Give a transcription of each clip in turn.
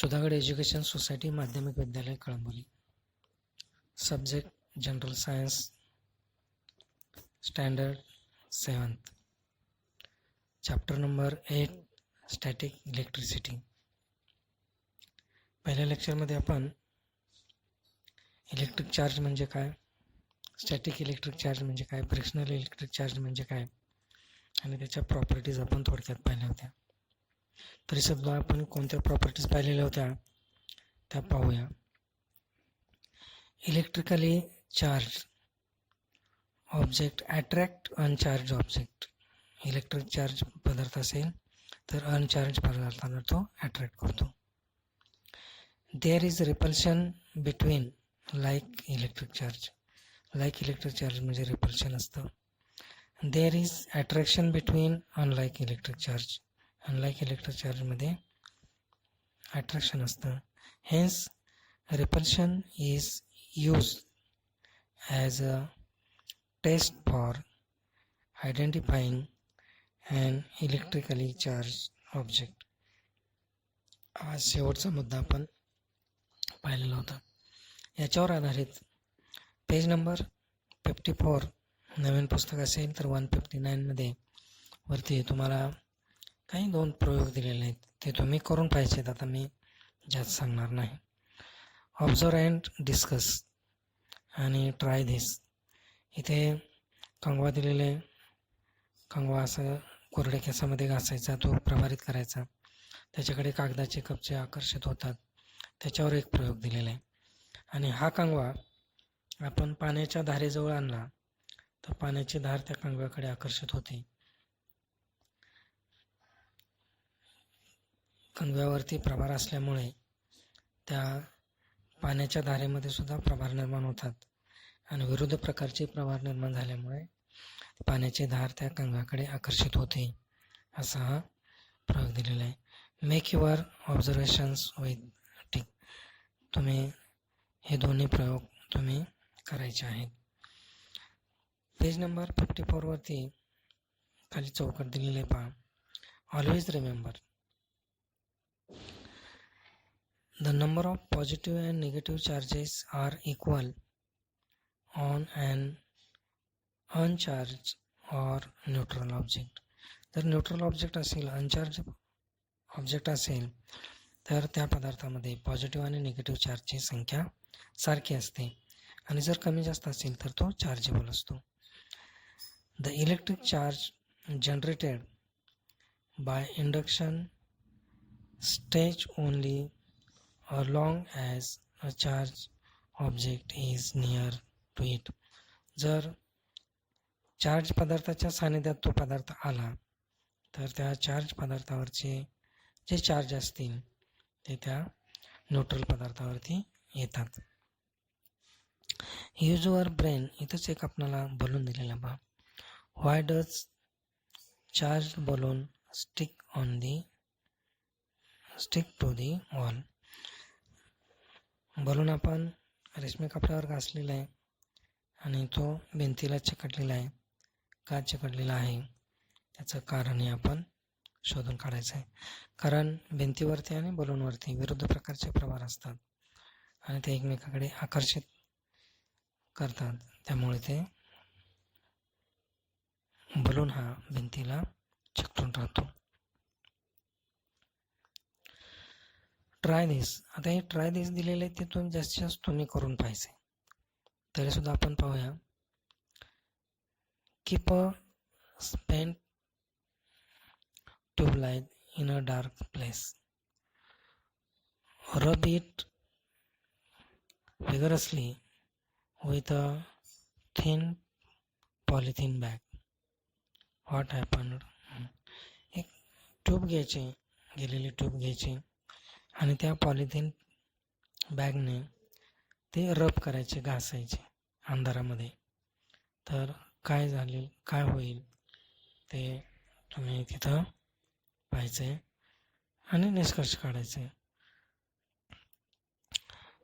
Sudhagad education society माध्यमिक विद्यालय Kalamboli. Subject general science, standard 7th. Chapter number 8 static electricity. पहिल्या लेक्चरमध्ये आपण इलेक्ट्रिक चार्ज म्हणजे काय, स्टॅटिक इलेक्ट्रिक चार्ज म्हणजे काय, फ्रिक्शनल इलेक्ट्रिक चार्ज म्हणजे काय आणि त्याच्या प्रॉपर्टीज आपण थोडक्यात पाहिल्या होत्या. तरी सुद्धा आपण कोणत्या प्रॉपर्टीज पाहिलेल्या होत्या त्या पाहूया. Electrically charge object attract uncharge object. Electric charge पदार्थ असेल तर अनचार्ज पदार्थाला तो अट्रॅक्ट करतो. There is repulsion between like electric charge. Like electric charge म्हणजे रिपल्शन असतं. There is attraction between unlike electric charge. Unlike electric चार्जमध्ये अट्रॅक्शन असतं. Hence repulsion is use as a test for identifying and electrically charge object. हा शेवटचा मुद्दा आपण पाहिलेला होता. याच्यावर आधारित पेज नंबर 54 नवीन पुस्तक असेल तर 159 वरती तुम्हाला काही 2 प्रयोग दिलेले आहेत, ते तुम्ही करून पाहिजेत. आता मी जास्त सांगणार नाही. ऑब्झर्व अँड डिस्कस आणि ट्राय धिस. इथे कंगवा दिलेले, कंगवा असं कोरड्या केसामध्ये घासायचा, तो प्रभारित करायचा, त्याच्याकडे कागदाचे कपचे आकर्षित होतात, त्याच्यावर एक प्रयोग दिलेला आहे. आणि हा कंगवा आपण पाण्याच्या धारेजवळ आणला तर पाण्याची धार त्या कंगव्याकडे आकर्षित होते. कंगव्यावरती प्रभार असल्यामुळे त्या पाण्याच्या धारेमध्ये सुद्धा प्रभार निर्माण होतात आणि विरुद्ध प्रकारचे प्रभार निर्माण झाल्यामुळे पाण्याची धार त्या कंगव्याकडे आकर्षित होते. असा हा प्रयोग दिलेला आहे. Make your observations with tick. तुम्ही हे दोन्ही प्रयोग तुम्ही करायचे आहेत. पेज नंबर 54 वरती खाली चौकट दिलेले आहे पहा. Always remember the number of positive and negative charges are equal on an uncharged or neutral object. जर न्यूट्रल ऑब्जेक्ट असेल, अनचार्ज ऑब्जेक्ट असेल तर त्या पदार्थामध्ये पॉझिटिव्ह आणि निगेटिव्ह चार्जची संख्या सारखी असते आणि जर कमी जास्त असेल तर तो चार्जेबल असतो. The electric charge generated by induction stays only as long as a charged object is near to it. जर चार्ज पदार्थाच्या सानिध्यात तो पदार्थ आला तर त्या चार्ज पदार्थावरचे जे चार्ज असतील ते त्या न्यूट्रल पदार्थावरती येतात. Use your brain. इथंच एक आपल्याला बलून दिलेला बा. Why does charge balloon stick to the wall. Balloon आपण रेशमी कपड्यावर घासलेला आहे आणि तो भिंतीला चिकटलेला आहे. का चिकटलेला आहे त्याचं कारणही आपण शोधून काढायचं आहे. कारण भिंतीवरती आणि बलूनवरती विरुद्ध प्रकारचे प्रभार असतात आणि ते एकमेकाकडे आकर्षित करतात, त्यामुळे ते बलून हा भिंतीला चिकटून राहतो. ट्राय दिस. आता हे ट्राय दिस दिलेले ते तुम्ही जास्तीत जास्त तुम्ही करून पाहिजे. तरी सुद्धा आपण पाहूया. Keep a spent tubelight in a dark place. Rub it vigorously with a thin polythene bag. What happened? एक ट्यूब घ्यायची, गेलेली ट्यूब घ्यायची आणि त्या पॉलिथिन बॅगने ते रब करायचे, घासायचे अंधारामध्ये. तर काय होईल ते तुम्ही तिथं पाहायचे आणि निष्कर्ष काढायचे.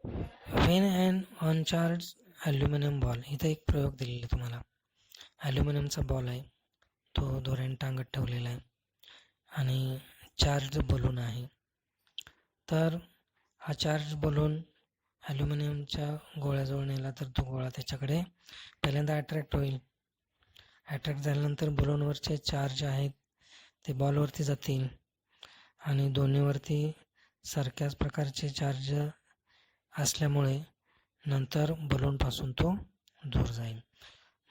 Wien and अनचार्ज aluminium ball. इथं एक प्रयोग दिलेला आहे तुम्हाला. ॲल्युमिनियमचा बॉल आहे, तो दोऱ्याने टांगत ठेवलेला आहे आणि चार्ज बलून आहे. तर हा चार्ज बलून ॲल्युमिनियमच्या गोळ्याजवळ नेला तर तो गोळा त्याच्याकडे पहिल्यांदा अट्रॅक्ट होईल. अट्रॅक्ट झाल्यानंतर बलूनवरचे चार्ज आहेत ते बॉलवरती जातील आणि दोन्हीवरती सारख्याच प्रकारचे चार्ज असल्यामुळे नंतर बलूनपासून तो दूर जाईल.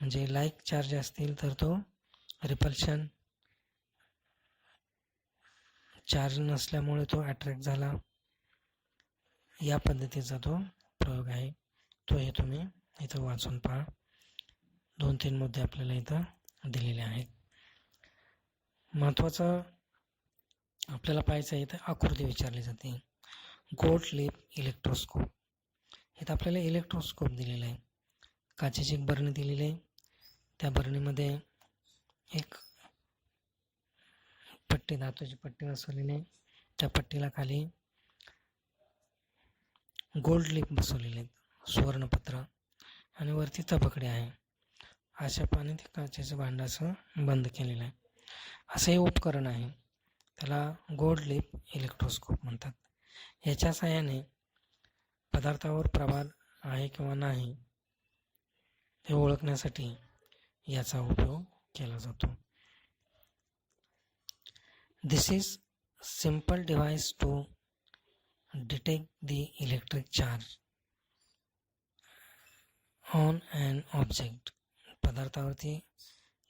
म्हणजे लाईक चार्ज असतील तर तो रिपल्शन, चार्ज नसल्यामुळे तो अट्रॅक्ट झाला. या पद्धतीचा तो प्रयोग आहे. तोही तुम्ही इथं वाचून पहा. 2-3 मुद्दे आपल्याला इथं दिलेले आहेत. महत्त्वाचं आपल्याला पाहायचं आहे, इथं आकृती विचारली जाते. Gold lip electroscope. इथं आपल्याला इलेक्ट्रोस्कोप दिलेला आहे. काचेची एक बरणी दिलेली आहे. त्या बरणीमध्ये एक पट्टी, धातूची पट्टी बसवलेली आहे. त्या पट्टीला खाली गोल्ड लिप बसवलेले आहेत, सुवर्णपत्र, आणि वरती तबकडे आहे. अशा पाणी ते काचेचं भांडं असं बंद केलेलं आहे. असं हे उपकरण आहे, त्याला गोल्ड लिप इलेक्ट्रोस्कोप म्हणतात. याच्या साहाय्याने पदार्थावर प्रभाव आहे किंवा नाही हे ओळखण्यासाठी याचा उपयोग केला जातो. This is simple device to detect the electric charge on an object. पदार्थावरती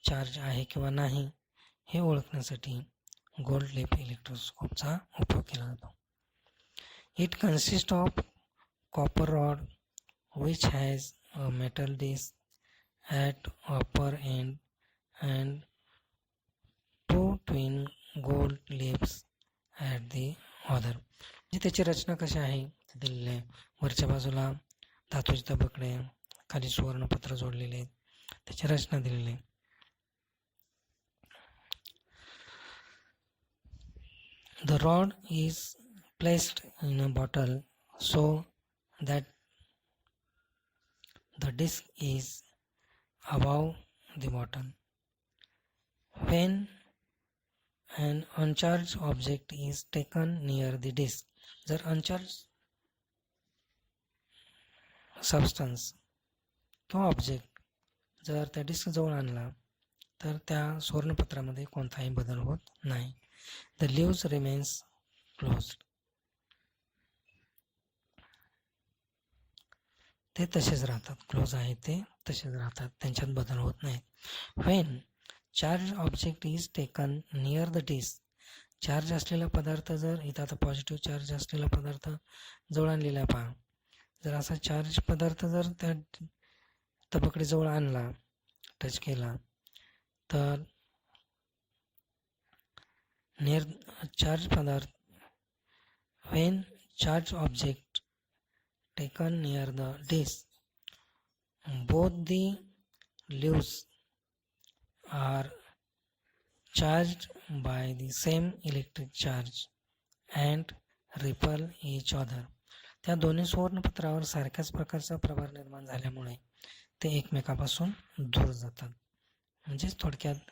चार्ज आहे किंवा नाही हे ओळखण्यासाठी गोल्ड लिप इलेक्ट्रोस्कोपचा उपयोग केला जातो. It consist of copper rod which has a metal disc at upper end and two twin gold lips at the other. म्हणजे त्याची रचना कशी आहे ते दिलेले आहे. वरच्या बाजूला धातूचे तबकडे, खाली सुवर्णपत्र जोडलेले आहेत, त्याची रचना दिलेली आहे. The rod is placed in a bottle so that the disc is above the bottle. When an uncharged object is taken near the disc, जर अनचार्ज सबस्टन्स किंवा ऑब्जेक्ट जर त्या डिस्क जवळ आणला तर त्या सुवर्णपत्रामध्ये कोणताही बदल होत नाही. The leaves remains closed. ते तसेच राहतात, क्लोज आहे ते तसेच राहतात, त्यांच्यात बदल होत नाही. When charge object is taken near the disc, charge असलेला पदार्थ जर, इथं आता पॉझिटिव्ह चार्ज असलेला पदार्थ जवळ आणलेला पहा, जर असा चार्ज पदार्थ जर त्या तबकडे जवळ आणला, टच केला, तर नियर चार्ज पदार्थ, when charge object taken near the disc, both the leaves are charged by the same electric charge and repel each other. त्या दोन्ही सुवर्णपत्रावर सारख्याच प्रकारचा प्रभार निर्माण झाल्यामुळे ते एकमेकापासून दूर जातात. म्हणजेच थोडक्यात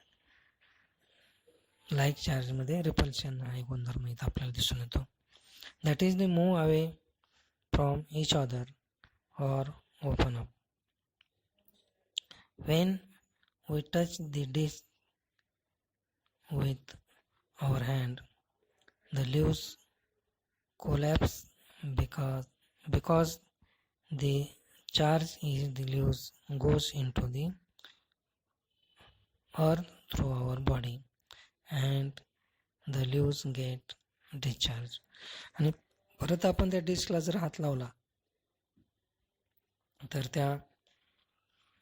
लाईक चार्जमध्ये रिपल्शन हा गुणधर्म इथं आपल्याला दिसून येतो. That is the move away from each other or open up. When we touch the disc with our hand, the leaves collapse because the charge in the leaves goes into the earth through our body and the leaves get discharged. आणि परत आपण त्या डिस्कला जर हात लावला तर त्या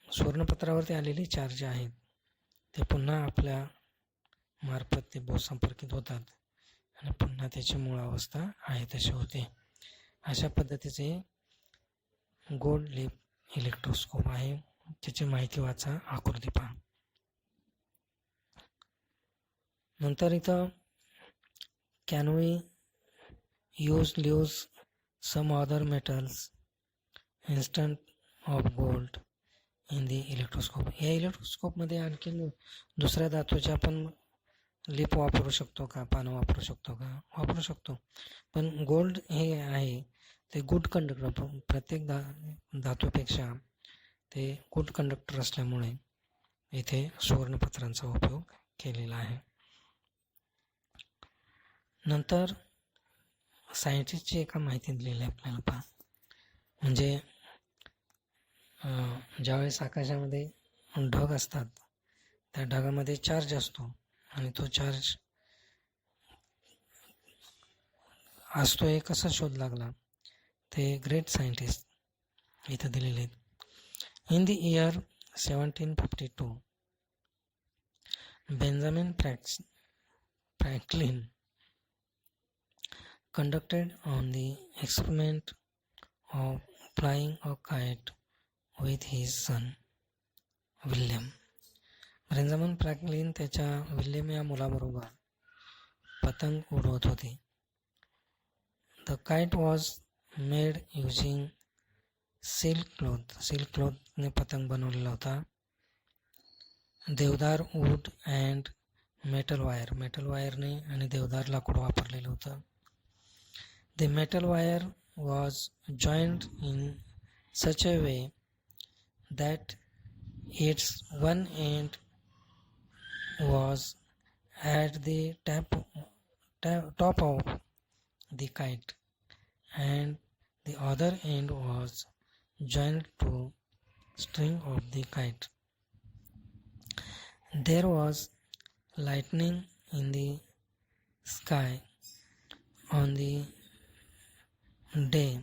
सुवर्णपत्रावरती आलेले चार्ज आहेत ते पुन्हा आपल्या मार्फत ते संपर्कित होतात आणि पुन्हा त्याची मूळ अवस्था आहे तशी होते. अशा पद्धतीचे गोल्ड लिप इलेक्ट्रोस्कोप आहे. त्याची माहिती वाचा, आकृती पहा. नंतर इथं can we use leaves some other metals instead of gold in the electroscope. या इलेक्ट्रोस्कोपमध्ये आणखी दुसऱ्या धातूच्या पण लिप वापरू शकतो का, पानं वापरू शकतो का, वापरू शकतो. पण गोल्ड हे आहे ते गुड कंडक्टर, प्रत्येक धातूपेक्षा ते गुड कंडक्टर असल्यामुळे इथे सुवर्णपत्रांचा उपयोग केलेला आहे. नंतर सायंटिस्टची एका माहिती दिलेली आहे आपल्याला पहा. म्हणजे ज्यावेळेस आकाशामध्ये ढग असतात त्या ढगामध्ये चार्ज असतो आणि तो चार्ज असतो हे कसा शोध लागला ते ग्रेट सायंटिस्ट इथं दिलेले आहेत. In the year 1752 Benjamin Franklin conducted on the experiment of flying a kite with his son William. Benjamin Franklin त्याच्या विल्यम या मुलाबरोबर पतंग उडवत होते. The kite was made using silk clothने पतंग बनवलेला होता. देवदार वूड अँड मेटल वायरने आणि देवदार लाकूड वापरलेलं होतं. The metal wire was joined in such a way that its one end was at the top of the kite and the other end was joined to string of the kite. There was lightning in the sky on the day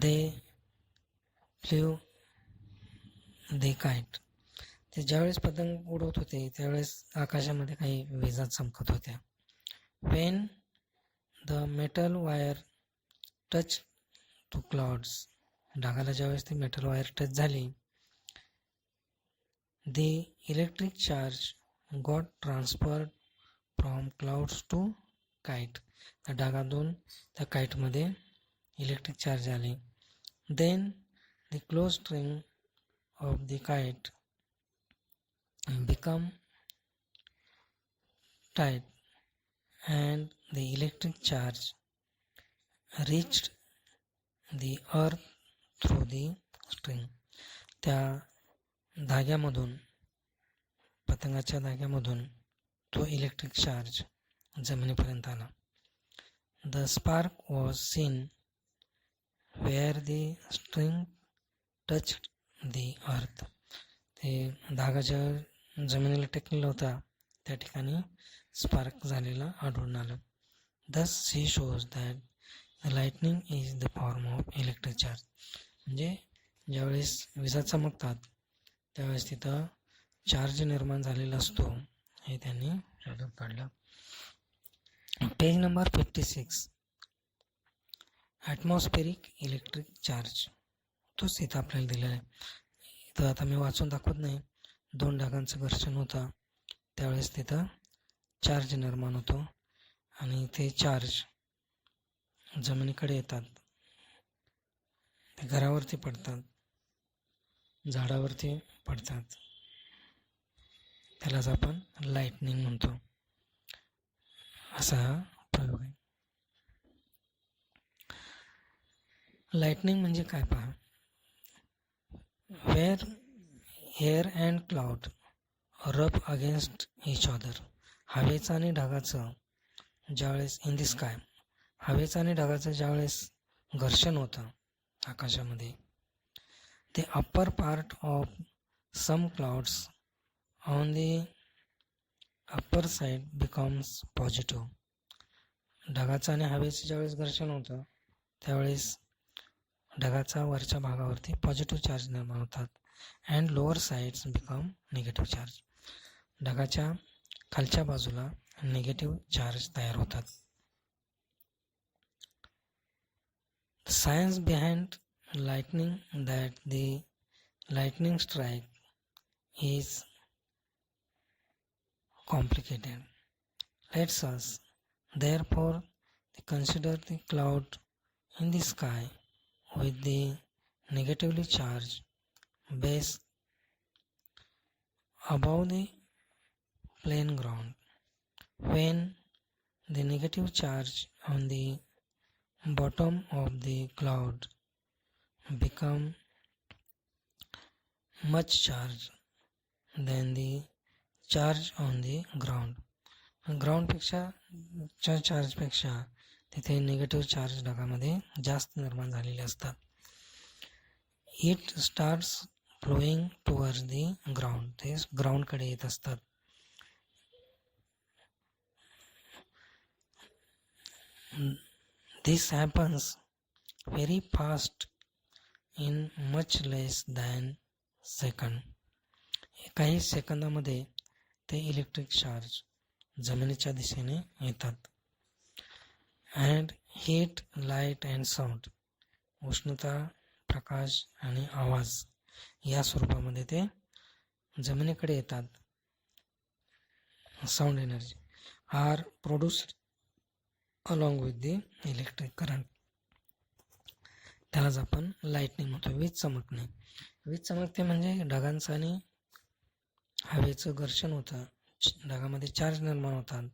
they flew the kite. ते ज्यावेळेस पतंग उडवत होते त्यावेळेस आकाशामध्ये काही विजा चमकत होत्या. When the metal wire touched to clouds, ढगाला ज्यावेळेस ती मेटल वायर टच झाली, the electric charge got transferred from clouds to kite. त्या ढगातून त्या काईटमध्ये इलेक्ट्रिक चार्ज आले. Then the closed string of the kite become tight and the electric charge reached the earth through the string. त्या धाग्यामधून, पतंगाच्या धाग्यामधून तो electric charge जमिनीपर्यंत आला. The spark was seen where the string touched the earth. ते धागा ज्या जमिनीला टेकलेला होता त्या ठिकाणी स्पार्क झालेला आढळून आलं. Thus he shows that the lightning is the form of electric charge. म्हणजे ज्यावेळेस विजा चमकतात त्यावेळेस तिथं चार्ज निर्माण झालेला असतो हे त्यांनी शोधून काढलं. Page number 56, atmospheric electric charge, तोच इथं आपल्याला दिलेला आहे. इथं आता मी वाचून दाखवत नाही. दोन ढगांचं घर्षण होतं त्यावेळेस तिथं चार्ज निर्माण होतो आणि ते चार्ज जमिनीकडे येतात, ते घरावरती पडतात, झाडावरती पडतात. त्यालाच आपण लाईटनिंग म्हणतो. असा हा प्रयोग आहे. लाईटनिंग म्हणजे काय पहा. वेअर एअर अँड क्लाउड रब अगेन्स्ट इच अदर. हवेचं आणि ढगाचं ज्यावेळेस इन द स्काय, हवेचं आणि ढगाचं ज्यावेळेस घर्षण होतं आकाशामध्ये, the upper part of some clouds on the upper side becomes positive. ढगाचं आणि हवेचं ज्यावेळेस घर्षण होतं त्यावेळेस ढगाचा वरच्या भागावरती पॉझिटिव्ह चार्ज निर्माण होतात and lower sides become negative charge. ढगाच्या खालच्या बाजूला निगेटिव्ह चार्ज तयार होतात. Science behind lightning, that the lightning strike is complicated. Let's us therefore consider the cloud in the sky with the negatively charged base above the plain ground. when the negative charge on the bottom of the cloud become much charge than the charge on the ground. ग्राउंडपेक्षा चार्जपेक्षा तिथे negative charge ढगामध्ये जास्त निर्माण झालेले असतात. It starts flowing towards the ground, ते ग्राउंडकडे येत असतात. This happens very fast in much less than second. काही सेकंदामध्ये ते इलेक्ट्रिक चार्ज जमिनीच्या दिशेने येतात. And heat, light and sound, उष्णता, प्रकाश आणि आवाज या स्वरूपामध्ये ते जमिनीकडे येतात. Sound energy are produced along with the electric current. त्यालाच आपण लाईटनिंग म्हणतो, वीज चमकणे. वीज चमकते म्हणजे ढगांचं आणि हवेचं घर्षण होतं, ढगामध्ये चार्ज निर्माण होतात.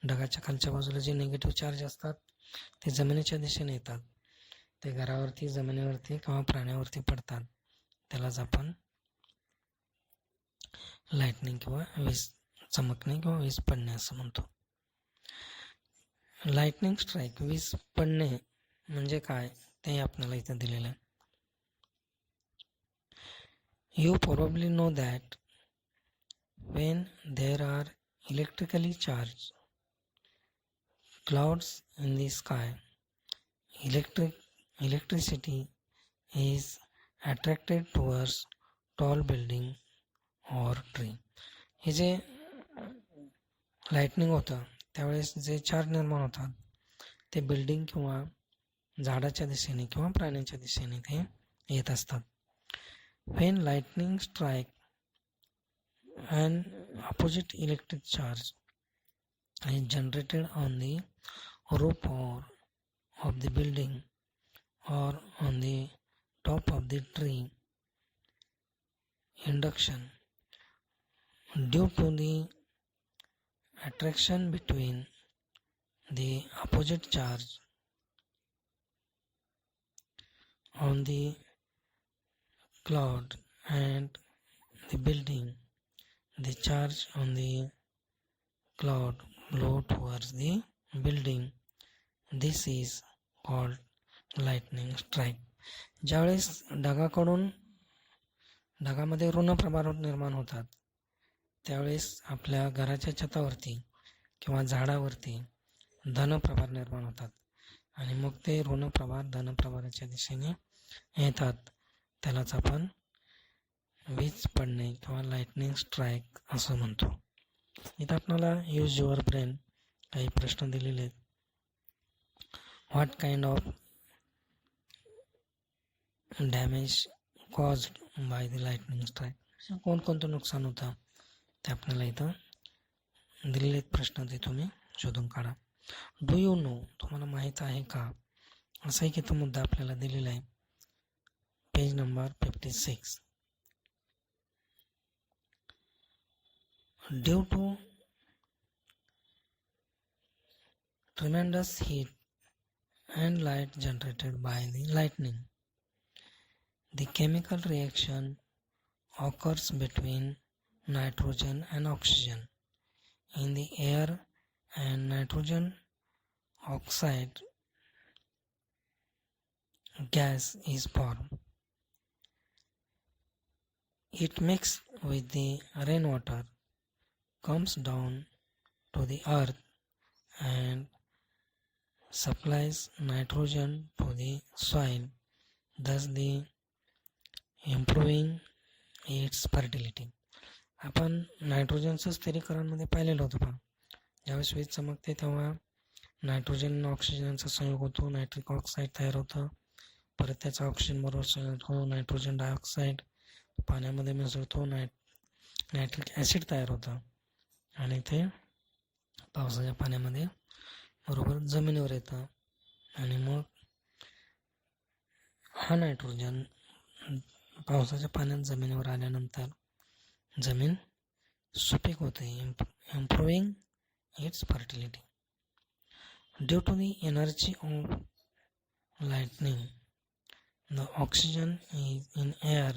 ढगाच्या खालच्या बाजूला जे निगेटिव्ह चार्ज असतात ते जमिनीच्या दिशेने येतात, ते घरावरती, जमिनीवरती किंवा प्राण्यावरती पडतात. त्यालाच आपण लाईटनिंग किंवा वीज चमकणे किंवा वीज पडणे असं म्हणतो. लाईटनिंग स्ट्राईक, वीज पडणे म्हणजे काय ते आपल्याला इथं दिलेलं आहे. You probably know that when there are electrically charged clouds in the sky, electricity is attracted towards tall building or tree. हे जे लाईटनिंग होतं त्यावेळेस जे चार्ज निर्माण होतात ते बिल्डिंग किंवा झाडाच्या दिशेने किंवा प्राण्यांच्या दिशेने ते येत असतात. when lightning strike an opposite electric charge is generated on the roof or of the building or on the top of the tree, induction, due to the attraction between the opposite charge on the cloud and the building, the charge on the cloud blow towards the building. This is called lightning strike. ज्यावेळेस ढगामध्ये ऋण प्रभार निर्माण होतात त्यावेळेस आपल्या घराच्या छतावरती किंवा झाडावरती धन प्रभार निर्माण होतात आणि मग ते ऋण प्रभार धन प्रभाराच्या दिशेने येतात. त्यालाच आपण वीज पडणे किंवा लाईटनिंग स्ट्राईक असं म्हणतो. इथं आपल्याला यूज युअर ब्रेन काही प्रश्न दिलेले आहेत. What kind of damage caused by the lightning strike, कोणकोणतं नुकसान होतं ते आपल्याला इथं दिलेले आहेत प्रश्न, ते तुम्ही शोधून काढा. डू यू नो, तुम्हाला माहीत आहे का, असा एक इथं मुद्दा आपल्याला दिलेला आहे page number 56. Due to tremendous heat and light generated by the lightning, the chemical reaction occurs between nitrogen and oxygen in the air, and nitrogen oxide gas is formed. It mixed with the rainwater, comes down to the earth and supplies nitrogen to the soil, thus the improving its fertility. आपण नायट्रोजनचं स्थिरीकरणमध्ये पाहिलेलं होतं पहा. ज्यावेळेस वीज चमकते तेव्हा nitrogen ऑक्सिजनचा संयोग होतो, नायट्रिक ऑक्साईड तयार होतं, परत त्याचा ऑक्सिजन बरोबर संयोग होतो, नायट्रोजन डायऑक्साईड पाण्यामध्ये मिसळतो, नायट्रिक ॲसिड तयार होतं आणि ते पावसाच्या पाण्यामध्ये बरोबर जमिनीवर येतं आणि मग हा नायट्रोजन पावसाच्या पाण्यात जमिनीवर आल्यानंतर जमीन सुपीक होते, improving its fertility. Due to the energy of lightning, the oxygen in air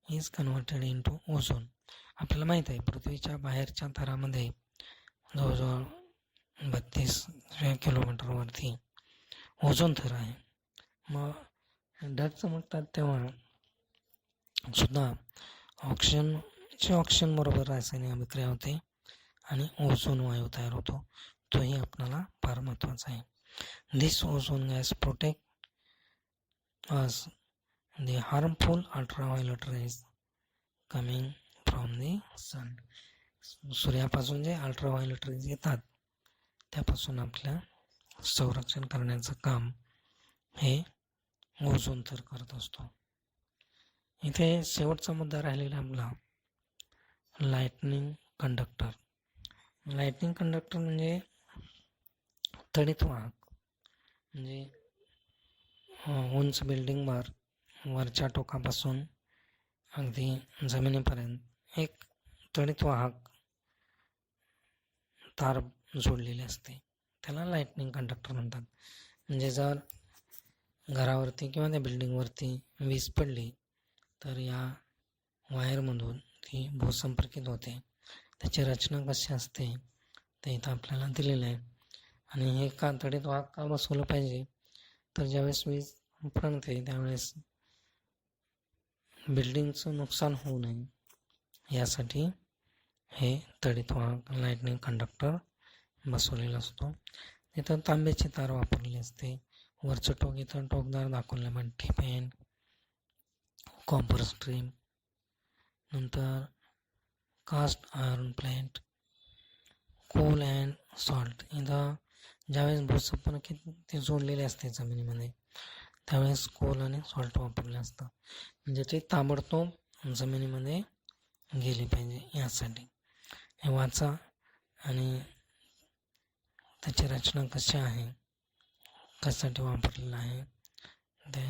is converted into ozone. आपल्याला माहित आहे पृथ्वीच्या बाहेरच्या थरामध्ये जवळजवळ 32 किलोमीटरवरती ओझोन थर आहे. मग ढग चमकतात तेव्हा सुद्धा ऑक्सिजन बरोबर रासायनिक अभिक्रिया होते आणि ओझोन वायू तयार होतो. तोही आपल्याला फार महत्त्वाचा आहे. This ozone gas protect us the harmful ultraviolet rays coming from the sun. सूर्यापासून जे अल्ट्राव्हायोलेट रेज येतात त्यापासून आपल्या संरक्षण करण्याचं काम हे ओझोन थर करत असतो. इथे शेवटचा मुद्दा राहिलेला आपला लाईटनिंग कंडक्टर. लाईटनिंग कंडक्टर म्हणजे तडित वाहक. म्हणजे उंच बिल्डिंगवर वरच्या टोकापासून अगदी जमिनीपर्यंत एक तडित वाहक तार जोडलेली असते, त्याला लाईटनिंग कंडक्टर म्हणतात. म्हणजे जर घरावरती किंवा त्या बिल्डिंगवरती वीज पडली तर या वायरमधून ती भूसंपर्कित होते. त्याची रचना कशी असते ते इथं आपल्याला दिलेलं आहे. आणि हे का तडित वाहक का बसवलं पाहिजे तर ज्यावेळेस वीज पडते त्यावेळेस बिल्डिंगचं नुकसान होऊ नये यासाठी हे तडित वाहक लाईटनिंग कंडक्टर बसवलेला असतो. इथं तांब्याची तार वापरलेली असते. वरचं टोक इथं टोकदार दाखवल्यामुळे टिपेन कॉपर स्ट्रीम, नंतर cast iron plate, coal and salt. इथं ज्यावेळेस भूसंपर्कित ते जोडलेले असते जमिनीमध्ये त्यावेळेस कोल आणि सॉल्ट वापरले असतं. म्हणजे ते ताबडतोब जमिनीमध्ये गेले पाहिजे यासाठी. हे वाचा आणि त्याची रचना कशी आहे, कशासाठी वापरलेलं आहे ते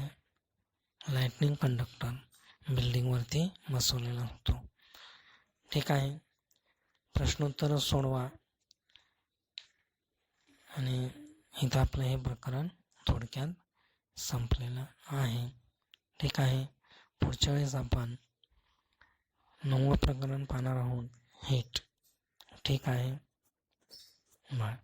लाईटनिंग कंडक्टर बिल्डिंगवरती बसवलेला असतो. ठीक आहे, प्रश्नोत्तर सोडवा आणि इथं आपलं हे प्रकरण थोडक्यात संपलेलं आहे. ठीक आहे, पुढच्या वेळेस आपण 9वं प्रकरण पाहणार आहोत, हीट. ठीक आहे, बाय.